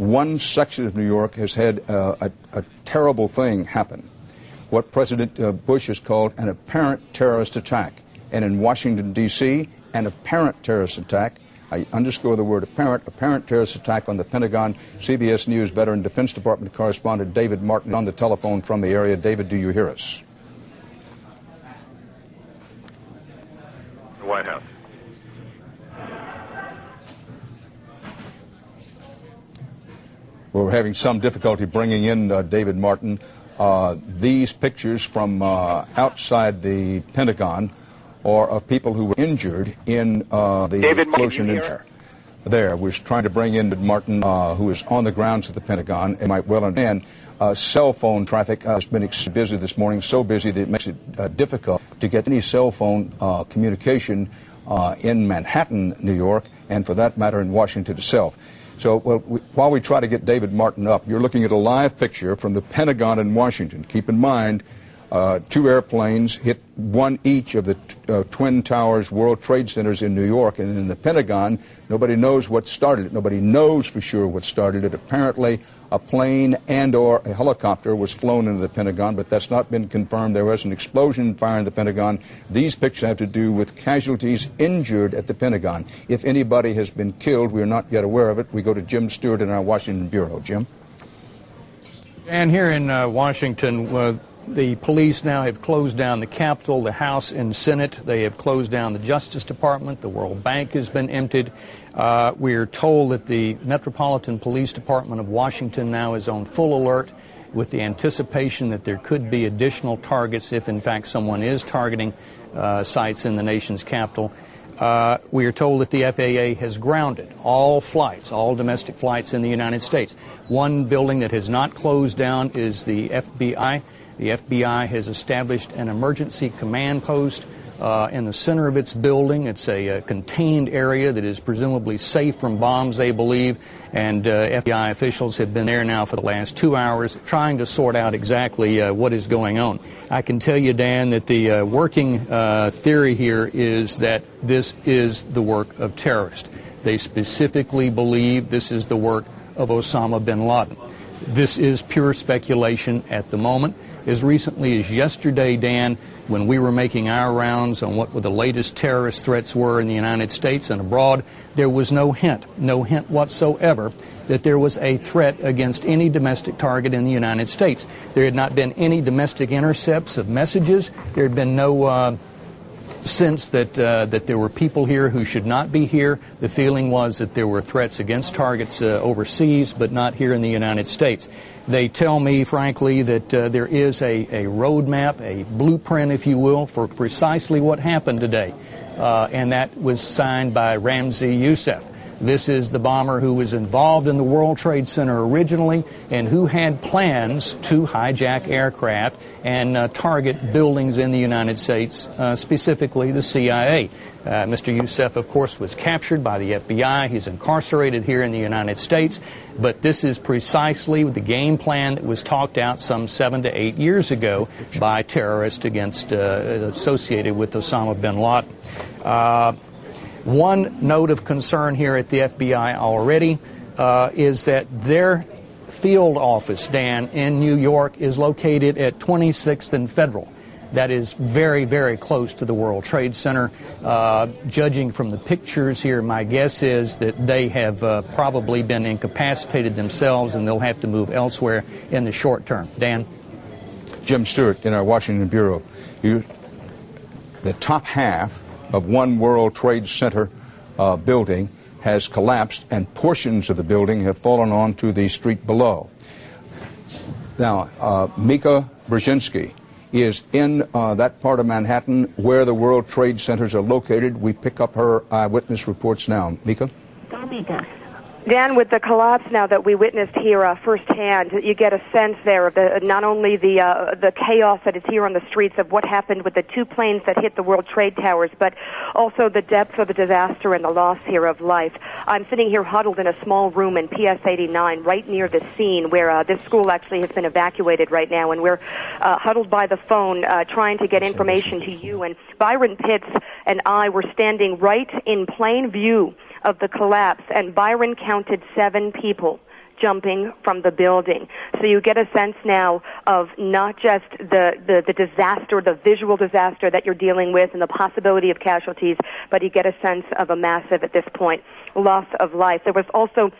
one section of New York has had a terrible thing happen, what President Bush has called an apparent terrorist attack. And in Washington, D.C., an apparent terrorist attack. I underscore the word apparent terrorist attack on the Pentagon. CBS News veteran Defense Department correspondent David Martin on the telephone from the area. David, do you hear us? The White House. We're having some difficulty bringing in David Martin. These pictures from outside the Pentagon or of people who were injured in the explosion in there. We're trying to bring in Martin, who is on the grounds of the Pentagon, and might well understand. Cell phone traffic has been busy this morning, so busy that it makes it difficult to get any cell phone communication in Manhattan, New York, and for that matter in Washington itself. So while we try to get David Martin up, you're looking at a live picture from the Pentagon in Washington. Keep in mind, two airplanes hit one each of the Twin Towers World Trade Centers in New York. And in the Pentagon, nobody knows what started it. Nobody knows for sure what started it. Apparently, a plane and or a helicopter was flown into the Pentagon, but that's not been confirmed. There was an explosion fire in the Pentagon. These pictures have to do with casualties injured at the Pentagon. If anybody has been killed, we are not yet aware of it. We go to Jim Stewart in our Washington Bureau. Jim? And here in Washington, the police now have closed down the Capitol, the House and Senate. They have closed down the Justice Department. The World Bank has been emptied. We are told that the Metropolitan Police Department of Washington now is on full alert with the anticipation that there could be additional targets if, in fact, someone is targeting sites in the nation's capital. We are told that the FAA has grounded all flights, all domestic flights in the United States. One building that has not closed down is the FBI. The FBI has established an emergency command post in the center of its building. It's a contained area that is presumably safe from bombs, they believe, and FBI officials have been there now for the last 2 hours trying to sort out exactly what is going on. I can tell you, Dan, that the working theory here is that this is the work of terrorists. They specifically believe this is the work of Osama bin Laden. This is pure speculation at the moment. As recently as yesterday, Dan, when we were making our rounds on what the latest terrorist threats were in the United States and abroad, there was no hint whatsoever that there was a threat against any domestic target in the United States. There had not been any domestic intercepts of messages. There had been no sense that there were people here who should not be here. The feeling was that there were threats against targets overseas, but not here in the United States. They tell me, frankly, that there is a roadmap, a blueprint, if you will, for precisely what happened today, and that was signed by Ramzi Youssef. This is the bomber who was involved in the World Trade Center originally and who had plans to hijack aircraft and target buildings in the United States, specifically the CIA. Mr. Youssef, of course, was captured by the FBI. He's incarcerated here in the United States. But this is precisely the game plan that was talked out some 7 to 8 years ago by terrorists associated with Osama bin Laden. One note of concern here at the FBI already is that their field office, Dan, in New York is located at 26th and Federal. That is very, very close to the World Trade Center. Judging from the pictures here, my guess is that they have probably been incapacitated themselves and they'll have to move elsewhere in the short term. Dan? Jim Stewart in our Washington Bureau. The top half of one World Trade Center building has collapsed and portions of the building have fallen onto the street below. Now, Mika Brzezinski is in that part of Manhattan where the World Trade Centers are located. We pick up her eyewitness reports now. Mika? Dan, with the collapse now that we witnessed here firsthand, you get a sense there of not only the chaos that is here on the streets of what happened with the two planes that hit the World Trade Towers, but also the depth of the disaster and the loss here of life. I'm sitting here huddled in a small room in PS 89 right near the scene where this school actually has been evacuated right now, and we're huddled by the phone trying to get information to you. And Byron Pitts and I were standing right in plain view of the collapse, and Byron counted 7 people jumping from the building. So you get a sense now of not just the disaster, the visual disaster that you're dealing with and the possibility of casualties, but you get a sense of a massive, at this point, loss of life. There was also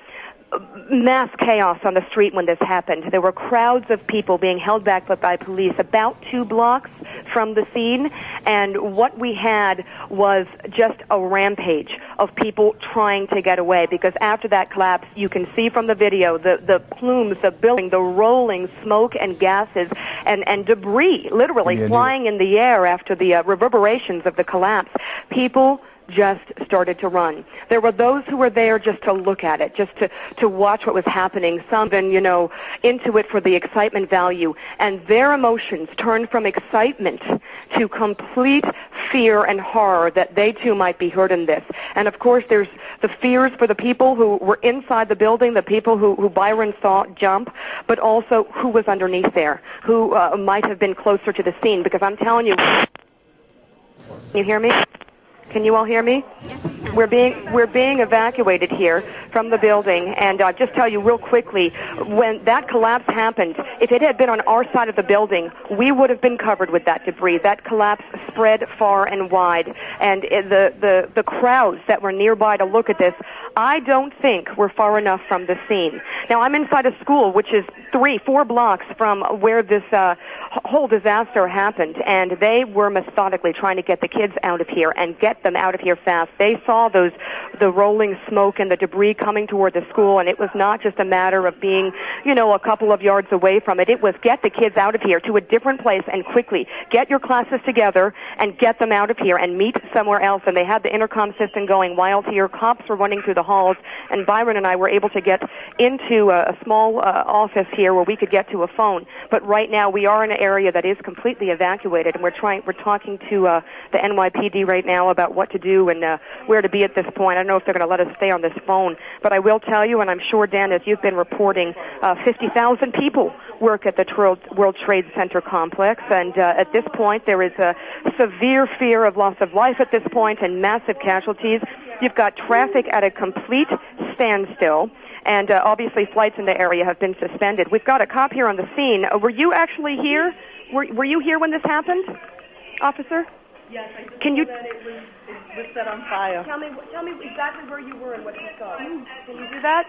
mass chaos on the street when this happened. There were crowds of people being held back by police about 2 blocks from the scene, and what we had was just a rampage of people trying to get away, because after that collapse, you can see from the video the plumes, the building, the rolling smoke and gases and debris literally flying in the air after the reverberations of the collapse. People just started to run. There were those who were there just to look at it, just to watch what was happening. Some been, into it for the excitement value. And their emotions turned from excitement to complete fear and horror that they too might be hurt in this. And of course, there's the fears for the people who were inside the building, the people who Byron saw jump, but also who was underneath there, who might have been closer to the scene. Because I'm telling you, you hear me? Can you all hear me? Yes. We're being evacuated here from the building, and I'll just tell you real quickly, when that collapse happened, if it had been on our side of the building, we would have been covered with that debris. That collapse spread far and wide, and the crowds that were nearby to look at this, I don't think were far enough from the scene. Now, I'm inside a school which is 3-4 blocks from where this whole disaster happened, and they were methodically trying to get the kids out of here and get them out of here fast. They saw the rolling smoke and the debris coming toward the school, and it was not just a matter of being, a couple of yards away from it. It was get the kids out of here to a different place and quickly. Get your classes together and get them out of here and meet somewhere else. And they had the intercom system going wild here. Cops were running through the halls, and Byron and I were able to get into a small office here where we could get to a phone. But right now we are in an area that is completely evacuated, and we're talking to the NYPD right now about what to do and where to be at this point. I don't know if they're going to let us stay on this phone, but I will tell you, and I'm sure, Dan, as you've been reporting, 50,000 people work at the World Trade Center complex, and at this point there is a severe fear of loss of life at this point and massive casualties. You've got traffic at a complete standstill, and obviously flights in the area have been suspended. We've got a cop here on the scene. Were you actually here? Were you here when this happened, officer? Yes, I just Can you that it was set on fire. Tell me exactly where you were and what you saw. Can you do that?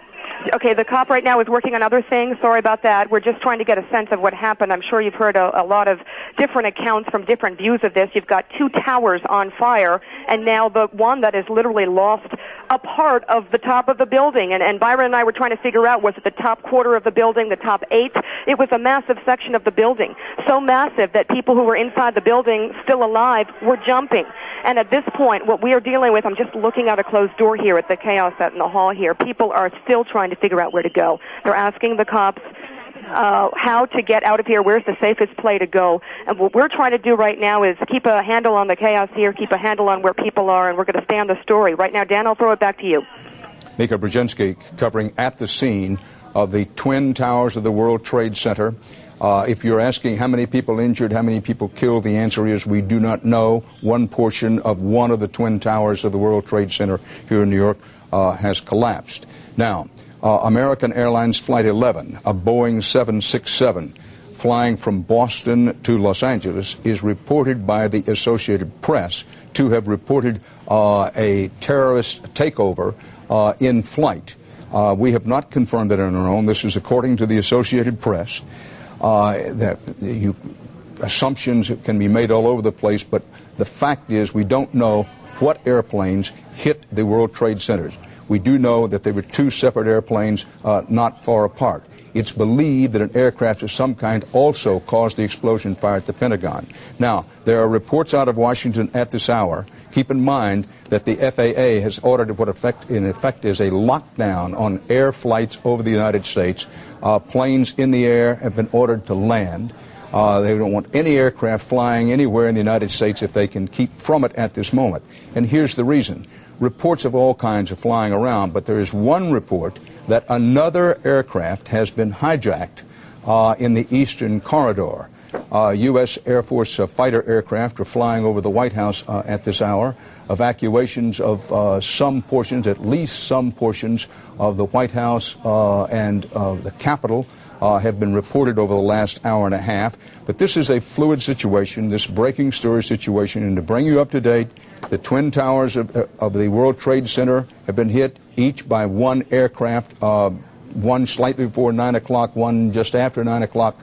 Okay, the cop right now is working on other things. Sorry about that. We're just trying to get a sense of what happened. I'm sure you've heard a lot of different accounts from different views of this. You've got 2 towers on fire, and now the one that has literally lost a part of the top of the building. And Byron and I were trying to figure out, was it the top quarter of the building, the top 8? It was a massive section of the building, so massive that people who were inside the building still alive were jumping. And at this point, what we are dealing with, I'm just looking out a closed door here at the chaos out in the hall here. People are still trying to figure out where to go. They're asking the cops how to get out of here, where's the safest place to go. And what we're trying to do right now is keep a handle on the chaos here, keep a handle on where people are, and we're going to stay on the story. Right now, Dan, I'll throw it back to you. Mika Brzezinski covering at the scene of the Twin Towers of the World Trade Center. If you're asking how many people injured, how many people killed, the answer is we do not know. One portion of one of the Twin Towers of the World Trade Center here in New York has collapsed. Now, American Airlines Flight 11, a Boeing 767, flying from Boston to Los Angeles, is reported by the Associated Press to have reported a terrorist takeover in flight. We have not confirmed it on our own. This is according to the Associated Press. Assumptions can be made all over the place, but the fact is we don't know what airplanes hit the World Trade Centers. We do know that there were 2 separate airplanes not far apart. It's believed that an aircraft of some kind also caused the explosion fire at the Pentagon. Now, there are reports out of Washington at this hour. Keep in mind that the FAA has ordered what in effect is a lockdown on air flights over the United States. Planes in the air have been ordered to land. They don't want any aircraft flying anywhere in the United States if they can keep from it at this moment. And here's the reason. Reports of all kinds are flying around, but there is one report that another aircraft has been hijacked in the Eastern Corridor. U.S. Air Force fighter aircraft are flying over the White House at this hour. Evacuations of some portions, at least some portions of the White House and the Capitol have been reported over the last hour and a half. But this is a fluid situation, this breaking story situation, and to bring you up to date, the Twin Towers of the World Trade Center have been hit, each by one aircraft, one slightly before 9 o'clock, one just after 9 o'clock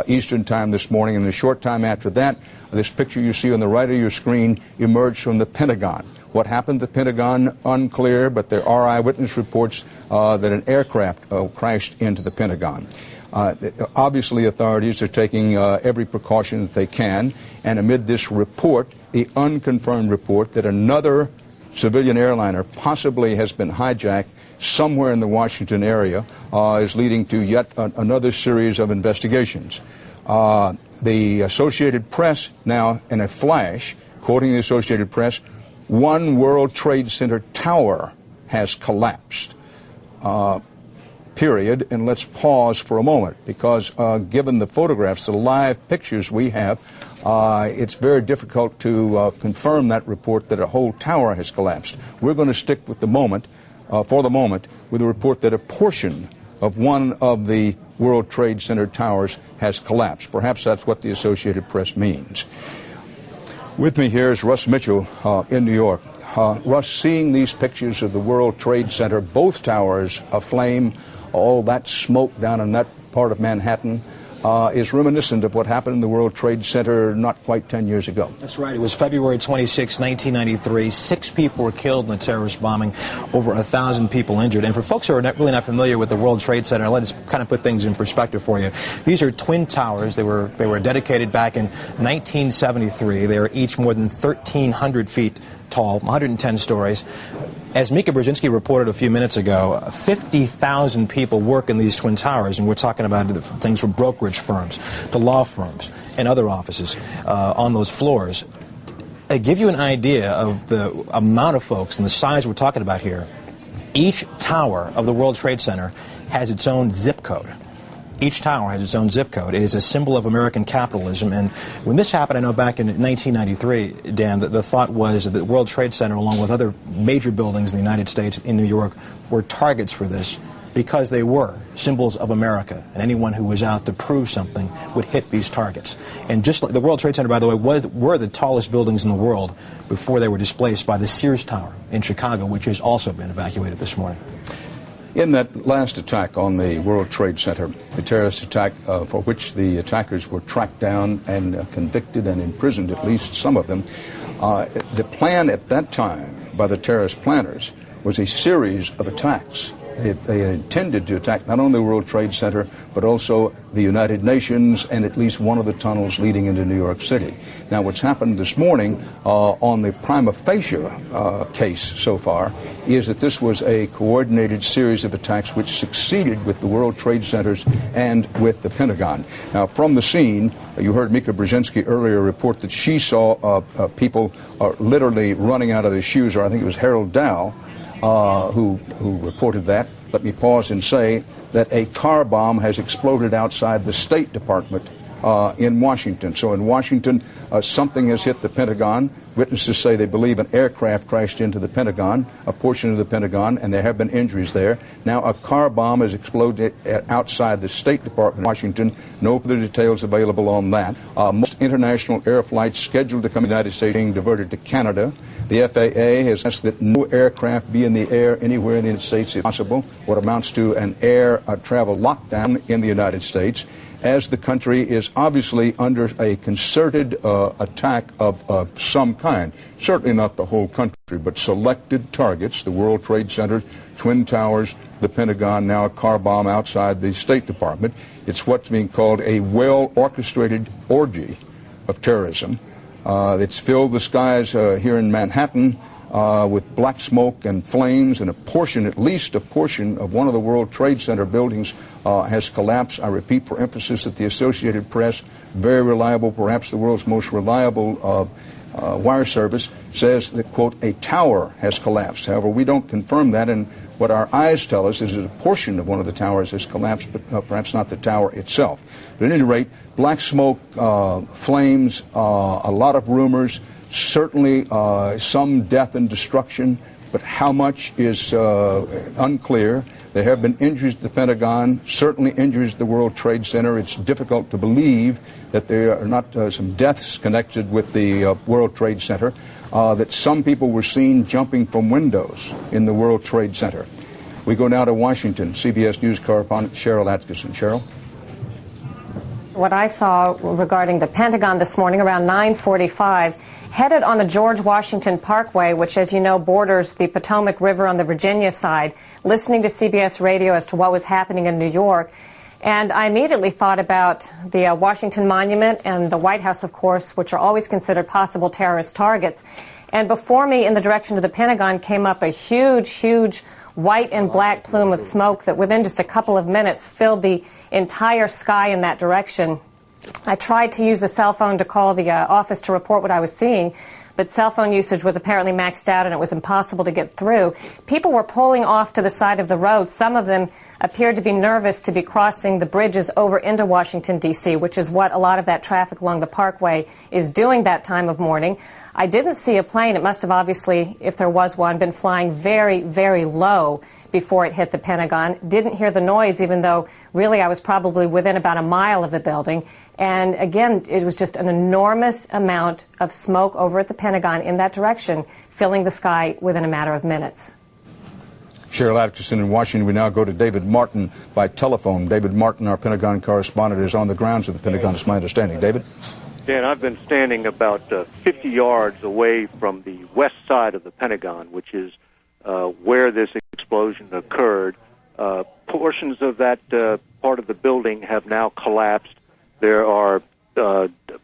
Eastern Time this morning. And a short time after that, this picture you see on the right of your screen emerged from the Pentagon. What happened at the Pentagon, unclear, but there are eyewitness reports that an aircraft crashed into the Pentagon. Obviously, authorities are taking every precaution that they can, and amid this report, the unconfirmed report that another civilian airliner possibly has been hijacked somewhere in the Washington area is leading to yet another series of investigations. The Associated Press now, in a flash, quoting the Associated Press, one World Trade Center tower has collapsed. Period. And let's pause for a moment, because given the photographs, the live pictures we have, it's very difficult to confirm that report that a whole tower has collapsed. We're going to stick with the moment, for the moment, with the report that a portion of one of the World Trade Center towers has collapsed. Perhaps that's what the Associated Press means. With me here is Russ Mitchell in New York. Russ, seeing these pictures of the World Trade Center, both towers aflame, all that smoke down in that part of Manhattan, is reminiscent of what happened in the World Trade Center not quite 10 years ago. That's right. It was February 26, 1993. 6 people were killed in the terrorist bombing, over 1,000 people injured. And for folks who are really not familiar with the World Trade Center, let's kind of put things in perspective for you. These are twin towers. They were dedicated back in 1973. They are each more than 1,300 feet tall, 110 stories. As Mika Brzezinski reported a few minutes ago, 50,000 people work in these twin towers, and we're talking about things from brokerage firms to law firms and other offices on those floors. To give you an idea of the amount of folks and the size we're talking about here, each tower of the World Trade Center has its own zip code. Each tower has its own zip code. It is a symbol of American capitalism. And when this happened, I know back in 1993, Dan, the thought was that the World Trade Center, along with other major buildings in the United States, in New York, were targets for this because they were symbols of America. And anyone who was out to prove something would hit these targets. And just like the World Trade Center, by the way, were the tallest buildings in the world before they were displaced by the Sears Tower in Chicago, which has also been evacuated this morning. In that last attack on the World Trade Center, the terrorist attack for which the attackers were tracked down and convicted and imprisoned, at least some of them, the plan at that time by the terrorist planners was a series of attacks. They intended to attack not only the World Trade Center, but also the United Nations and at least one of the tunnels leading into New York City. Now, what's happened this morning on the prima facie case so far is that this was a coordinated series of attacks which succeeded with the World Trade Centers and with the Pentagon. Now, from the scene, you heard Mika Brzezinski earlier report that she saw people literally running out of their shoes, or I think it was Harold Dow, who reported that. Let me pause and say that a car bomb has exploded outside the State Department in Washington. So in Washington, something has hit the Pentagon. Witnesses say they believe an aircraft crashed into the Pentagon, a portion of the Pentagon, and there have been injuries there. Now a car bomb has exploded outside the State Department in Washington. No further details available on that. Most international air flights scheduled to come to the United States being diverted to Canada. The FAA has asked that no aircraft be in the air anywhere in the United States if possible, what amounts to an air travel lockdown in the United States, as the country is obviously under a concerted attack of some kind. Certainly not the whole country, but selected targets, the World Trade Center, Twin Towers, the Pentagon, now a car bomb outside the State Department. It's what's being called a well-orchestrated orgy of terrorism. It's filled the skies here in Manhattan with black smoke and flames, and a portion, at least a portion, of one of the World Trade Center buildings has collapsed. I repeat for emphasis that the Associated Press, very reliable, perhaps the world's most reliable wire service says that, quote, a tower has collapsed. However, we don't confirm that, and what our eyes tell us is that a portion of one of the towers has collapsed, but perhaps not the tower itself. But at any rate, black smoke, flames, a lot of rumors, certainly some death and destruction, but how much is unclear. There have been injuries at the Pentagon, certainly injuries at the World Trade Center. It's difficult to believe that there are not some deaths connected with the World Trade Center, that some people were seen jumping from windows in the World Trade Center. We go now to Washington. CBS News correspondent Cheryl Atkinson. Cheryl? What I saw regarding the Pentagon this morning around 9:45, headed on the George Washington Parkway, which, as you know, borders the Potomac River on the Virginia side, listening to CBS radio as to what was happening in New York. And I immediately thought about the Washington Monument and the White House, of course, which are always considered possible terrorist targets. And before me, in the direction of the Pentagon, came up a huge, huge white and black plume of smoke that within just a couple of minutes filled the entire sky in that direction. I tried to use the cell phone to call the office to report what I was seeing, but cell phone usage was apparently maxed out and it was impossible to get through. People were pulling off to the side of the road. Some of them appeared to be nervous to be crossing the bridges over into Washington, D.C., which is what a lot of that traffic along the Parkway is doing that time of morning. I didn't see a plane. It must have obviously, if there was one, been flying very, very low before it hit the Pentagon. Didn't hear the noise, even though really I was probably within about a mile of the building. And again, it was just an enormous amount of smoke over at the Pentagon in that direction, filling the sky within a matter of minutes. Cheryl Atkinson in Washington. We now go to David Martin by telephone. David Martin, our Pentagon correspondent, is on the grounds of the Pentagon, is my understanding. David? Dan, I've been standing about 50 yards away from the west side of the Pentagon, which is where this explosion occurred. Portions of that part of the building have now collapsed. There are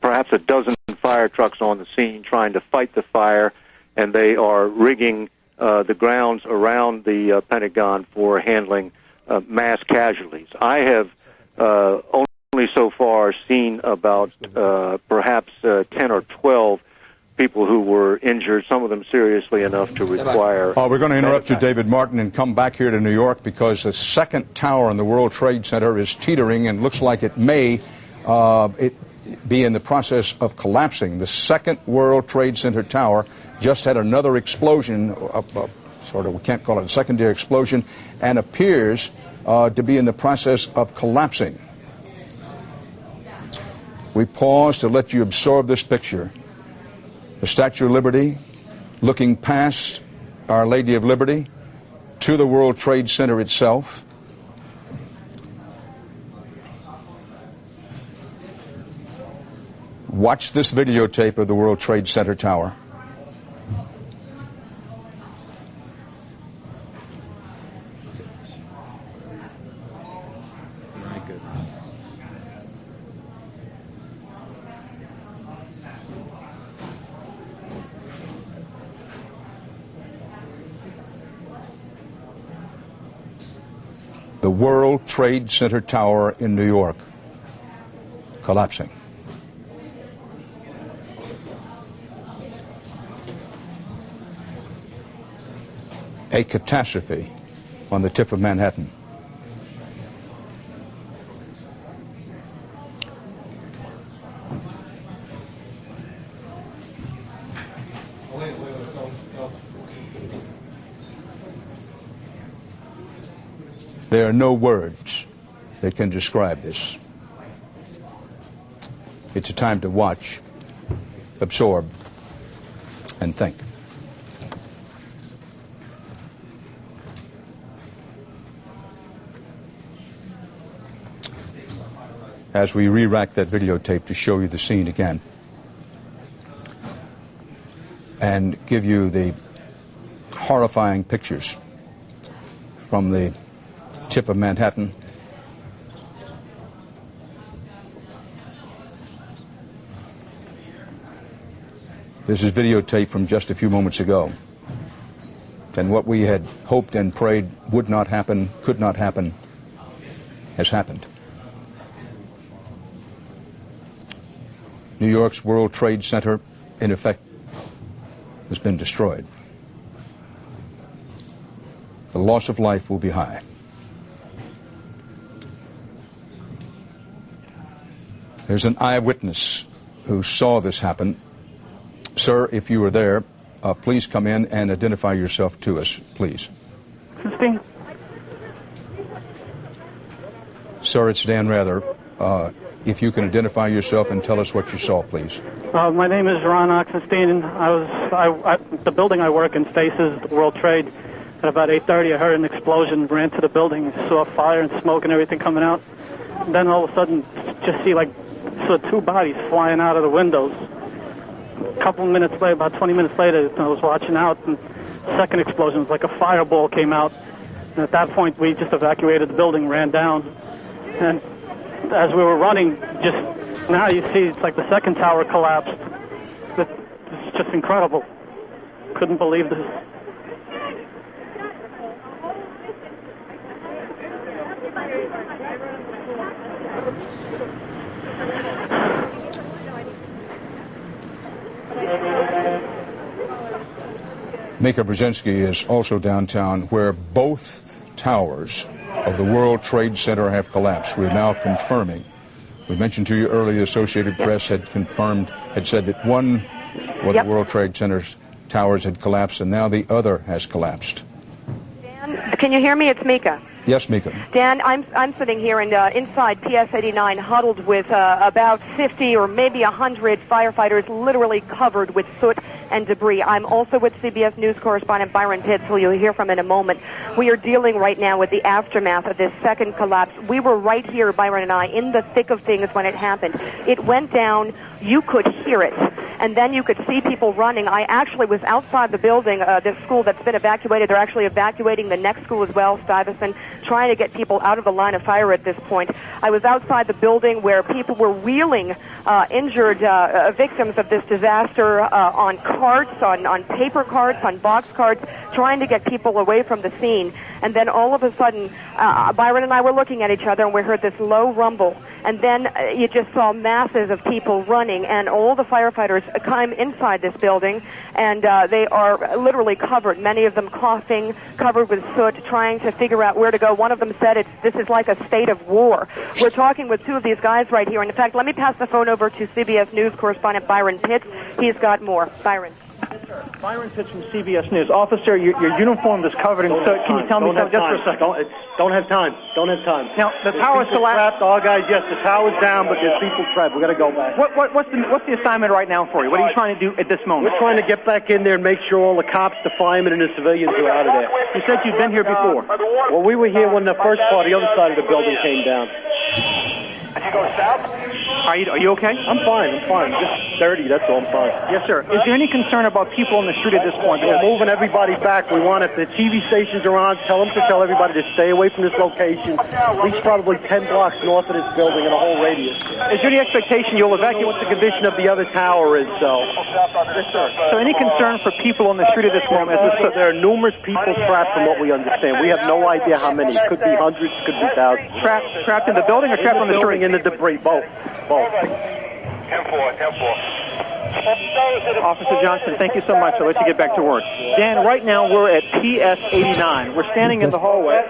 perhaps a dozen fire trucks on the scene trying to fight the fire, and they are rigging the grounds around the Pentagon for handling mass casualties. I have only so far seen about perhaps 10 or 12 people who were injured, some of them seriously enough to require... We're going to interrupt you, David Martin, and come back here to New York because the second tower in the World Trade Center is teetering and looks like it may be in the process of collapsing. The second World Trade Center tower just had another explosion, we can't call it a secondary explosion, and appears to be in the process of collapsing. We pause to let you absorb this picture. The Statue of Liberty, looking past Our Lady of Liberty to the World Trade Center itself. Watch this videotape of the World Trade Center tower. The World Trade Center tower in New York collapsing. A catastrophe on the tip of Manhattan. There are no words that can describe this. It's a time to watch, absorb, and think. As we re-rack that videotape to show you the scene again and give you the horrifying pictures from the tip of Manhattan. This is videotape from just a few moments ago. And what we had hoped and prayed would not happen, could not happen, has happened. New York's World Trade Center, in effect, has been destroyed. The loss of life will be high. There's an eyewitness who saw this happen. Sir, if you were there, please come in and identify yourself to us, please. Sir, it's Dan Rather. If you can identify yourself and tell us what you saw, please. My name is Ron Oxenstein. The building I work in faces the World Trade. At about 8:30, I heard an explosion, ran to the building, saw fire and smoke and everything coming out. And then all of a sudden, saw two bodies flying out of the windows. A couple of minutes later, about 20 minutes later, I was watching out, and the second explosion was like a fireball came out. And at that point, we just evacuated the building, ran down. And as we were running, just now you see it's like the second tower collapsed. It's just incredible. Couldn't believe this. Mika Brzezinski is also downtown, where both towers of the World Trade Center have collapsed. We're now confirming. We mentioned to you earlier, the Associated Press had said that one of the World Trade Center's towers had collapsed, and now the other has collapsed. Dan, can you hear me? It's Mika. Yes, Mika. Dan, I'm sitting here inside PS 89, huddled with about 50 or maybe 100 firefighters, literally covered with soot and debris. I'm also with CBS News correspondent Byron Pitts, who you'll hear from in a moment. We are dealing right now with the aftermath of this second collapse. We were right here, Byron and I, in the thick of things when it happened. It went down. You could hear it. And then you could see people running. I actually was outside the building, this school that's been evacuated. They're actually evacuating the next school as well, Stuyvesant, trying to get people out of the line of fire at this point. I was outside the building where people were wheeling injured victims of this disaster on carts, on paper carts, on box carts, trying to get people away from the scene. And then all of a sudden, Byron and I were looking at each other, and we heard this low rumble. And then you just saw masses of people running, and all the firefighters came inside this building, and they are literally covered, many of them coughing, covered with soot, trying to figure out where to go. One of them said this is like a state of war. We're talking with two of these guys right here. And in fact, let me pass the phone over to CBS News correspondent Byron Pitts. He's got more. Byron. Byron Pitts from CBS News. Officer, your uniform is covered in soot. Can you tell me something just for a second? Don't have time. Don't have time. Now, the tower's collapsed. All guys, yes, the tower's down, but there's people trapped. We got to go back. What's the assignment right now for you? What are you trying to do at this moment? We're trying to get back in there and make sure all the cops, the firemen, and the civilians are out of there. You said you've been here before. Well, we were here when the first part, the other side of the building came down. You go south? Are you okay? I'm fine. Just dirty, that's all. I'm fine. Yes, sir. Is there any concern about people in the street at this point? We're moving everybody back. We want, if the TV stations are on, tell them to tell everybody to stay away from this location. At least probably 10 blocks north of this building in a whole radius. Is there any expectation you'll evacuate? What the condition of the other tower is, so. Yes, sir. So any concern for people on the street at this moment? There are numerous people trapped from what we understand. We have no idea how many. It could be hundreds, could be thousands. Trapped in the building or trapped on the street? In the debris, both. 10-4. Officer Johnson, thank you so much. I'll let you get back to work. Dan, right now we're at PS 89. We're standing in the hallway.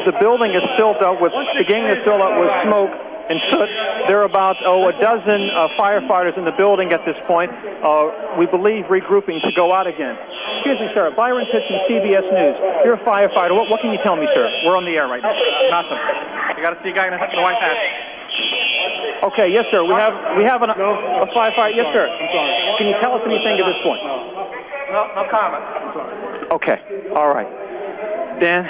The building is filled up with, beginning to fill up with smoke and soot. There are about a dozen firefighters in the building at this point. We believe regrouping to go out again. Excuse me, sir. Byron Pitts from CBS News. You're a firefighter. What can you tell me, sir? We're on the air right now. Nothing. You got to see a guy in the white hat. Okay, yes, sir. We have a firefighter. Yes, sir. Can you tell us anything at this point? No comment. Okay. All right. Dan,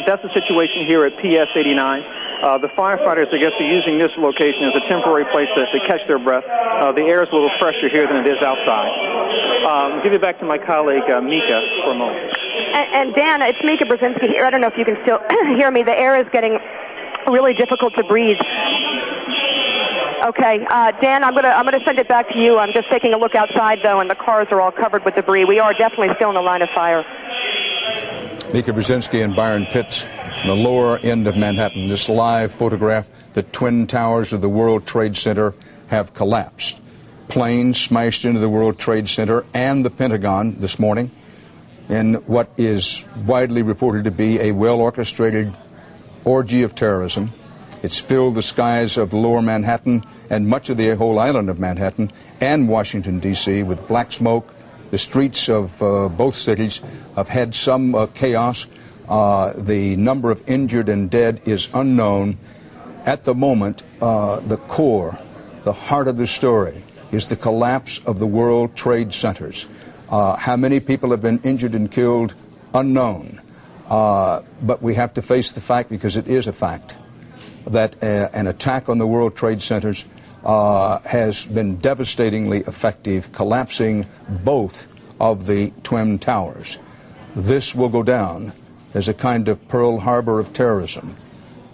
that's the situation here at PS 89. The firefighters, I guess, are using this location as a temporary place to catch their breath. The air is a little fresher here than it is outside. I'll give it back to my colleague, Mika, for a moment. And Dan, it's Mika Brzezinski here. I don't know if you can still hear me. The air is getting really difficult to breathe. Okay, Dan, I'm gonna send it back to you. I'm just taking a look outside, though, and the cars are all covered with debris. We are definitely still in the line of fire. Mika Brzezinski and Byron Pitts on the lower end of Manhattan. This live photograph, the Twin Towers of the World Trade Center have collapsed. plane smashed into the World Trade Center and the Pentagon this morning in what is widely reported to be a well-orchestrated orgy of terrorism. It's filled the skies of lower Manhattan and much of the whole island of Manhattan and Washington, D.C. with black smoke. The streets of both cities have had some chaos. The number of injured and dead is unknown. At the moment, the core, the heart of the story, is the collapse of the World Trade Centers. How many people have been injured and killed? Unknown. But we have to face the fact, because it is a fact, that an attack on the World Trade Centers has been devastatingly effective, collapsing both of the Twin Towers. This will go down as a kind of Pearl Harbor of terrorism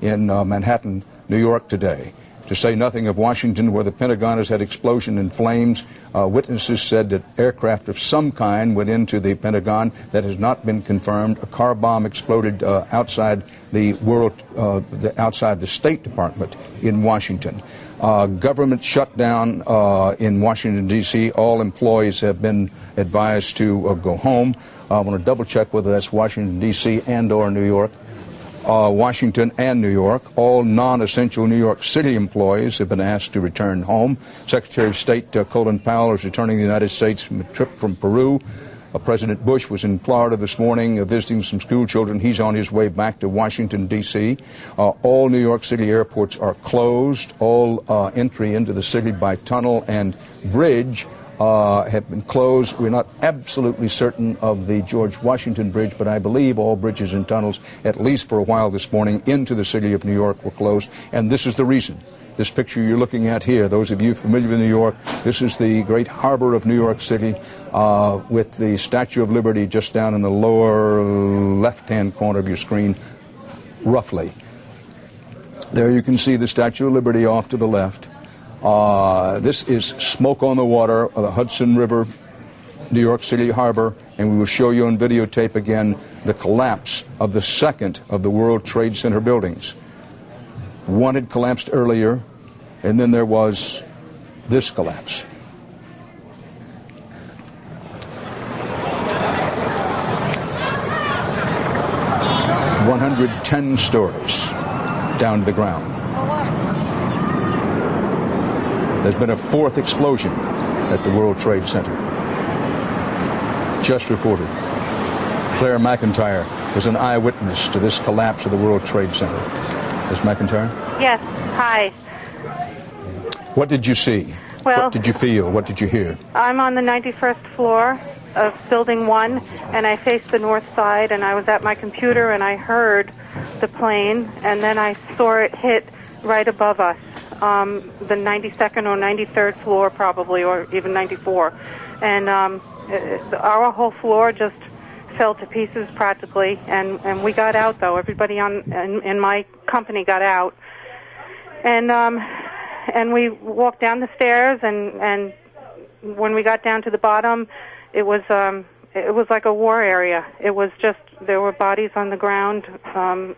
in Manhattan, New York today. To say nothing of Washington, where the Pentagon has had explosion and flames. Witnesses said that aircraft of some kind went into the Pentagon. That has not been confirmed. A car bomb exploded outside the outside the State Department in Washington. Government shutdown in Washington, D.C. All employees have been advised to go home. I want to double check whether that's Washington, D.C. and or New York. Washington and New York. All non-essential New York City employees have been asked to return home. Secretary of State Colin Powell is returning to the United States from a trip from Peru. President Bush was in Florida this morning visiting some school children. He's on his way back to Washington, D.C. All New York City airports are closed. All entry into the city by tunnel and bridge have been closed. We're not absolutely certain of the George Washington Bridge, but I believe all bridges and tunnels, at least for a while this morning, into the city of New York were closed. And this is the reason. This picture you're looking at here, those of you familiar with New York, this is the great harbor of New York City with the Statue of Liberty just down in the lower left-hand corner of your screen, roughly. There you can see the Statue of Liberty off to the left. This is smoke on the water of the Hudson River, New York City Harbor, and we will show you on videotape again the collapse of the second of the World Trade Center buildings. One had collapsed earlier, and then there was this collapse. "110 stories down to the ground. There's been a fourth explosion at the World Trade Center. Just reported. Claire McIntyre was an eyewitness to this collapse of the World Trade Center. Ms. McIntyre? Yes. Hi. What did you see? Well, what did you feel? What did you hear? I'm on the 91st floor of Building 1, and I faced the north side, and I was at my computer, and I heard the plane, and then I saw it hit right above us, the 92nd or 93rd floor probably, or even 94. And our whole floor just fell to pieces practically, and we got out, though. Everybody in my company got out. And we walked down the stairs, and when we got down to the bottom, it was like a war area. It was just, there were bodies on the ground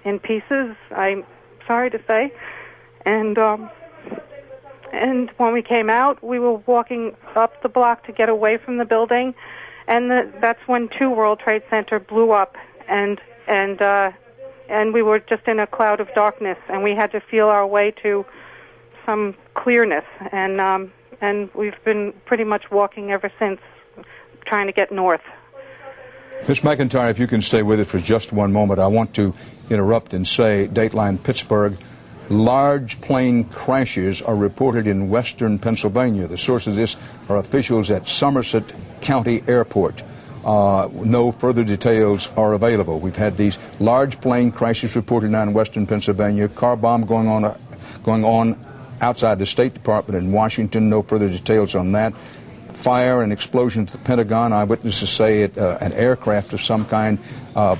in pieces, I'm sorry to say. And when we came out, we were walking up the block to get away from the building, and that's when 2 World Trade Center blew up, and we were just in a cloud of darkness, and we had to feel our way to some clearness, and we've been pretty much walking ever since, trying to get north. Ms. McIntyre, if you can stay with us for just one moment, I want to interrupt and say, Dateline Pittsburgh, large plane crashes are reported in western Pennsylvania. The source of this are officials at Somerset County Airport. No further details are available. We've had these large plane crashes reported now in western Pennsylvania. Car bomb going on outside the State Department in Washington. No further details on that. Fire and explosion to the Pentagon. Eyewitnesses say an aircraft of some kind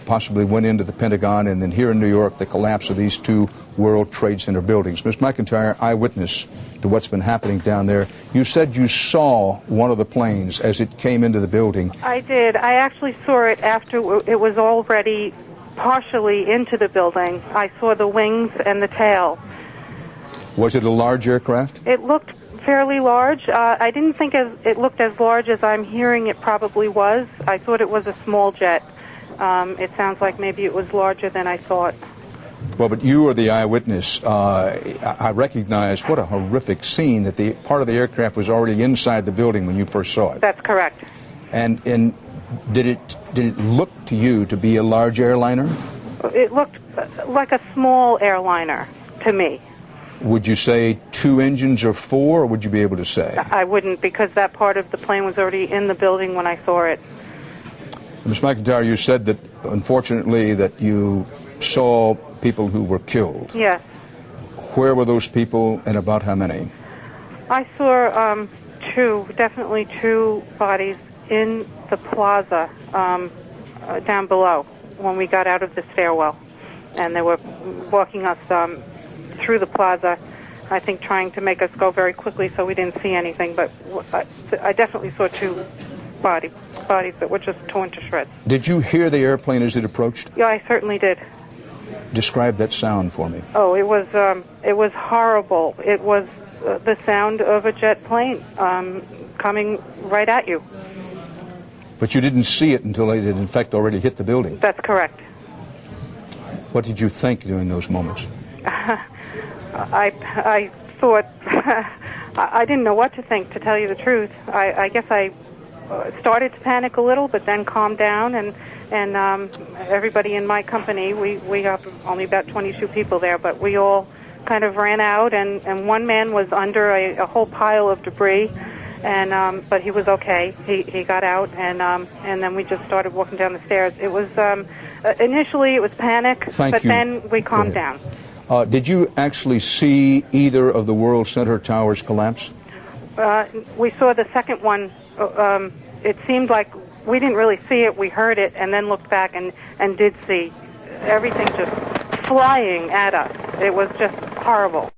possibly went into the Pentagon, and then here in New York, the collapse of these 2 World Trade Center buildings. Ms. McIntyre, eyewitness to what's been happening down there. You said you saw one of the planes as it came into the building. I did. I actually saw it after it was already partially into the building. I saw the wings and the tail. Was it a large aircraft? It looked fairly large. I didn't think it looked as large as I'm hearing it probably was. I thought it was a small jet. It sounds like maybe it was larger than I thought. Well, but you are the eyewitness. I recognize what a horrific scene that the part of the aircraft was already inside the building when you first saw it. That's correct. And did it look to you to be a large airliner? It looked like a small airliner to me. Would you say 2 engines or 4, or would you be able to say? I wouldn't, because that part of the plane was already in the building when I saw it. Ms. McIntyre, you said that, unfortunately, that you saw people who were killed. Yes. Where were those people, and about how many? I saw definitely two bodies in the plaza down below when we got out of the stairwell. And they were walking us through the plaza, I think trying to make us go very quickly so we didn't see anything. But I definitely saw 2 bodies that were just torn to shreds. Did you hear the airplane as it approached? Yeah, I certainly did. Describe that sound for me. Oh, it was horrible. It was the sound of a jet plane coming right at you. But you didn't see it until it had, in fact, already hit the building. That's correct. What did you think during those moments? I thought, I didn't know what to think, to tell you the truth. I guess I started to panic a little, but then calmed down, and everybody in my company, we have only about 22 people there, but we all kind of ran out, and one man was under a whole pile of debris, and but he was okay. He got out, and then we just started walking down the stairs. It was initially it was panic, but then we calmed down. Did you actually see either of the World Center towers collapse? We saw the second one. It seemed like we didn't really see it. We heard it, and then looked back and did see everything just flying at us. It was just horrible.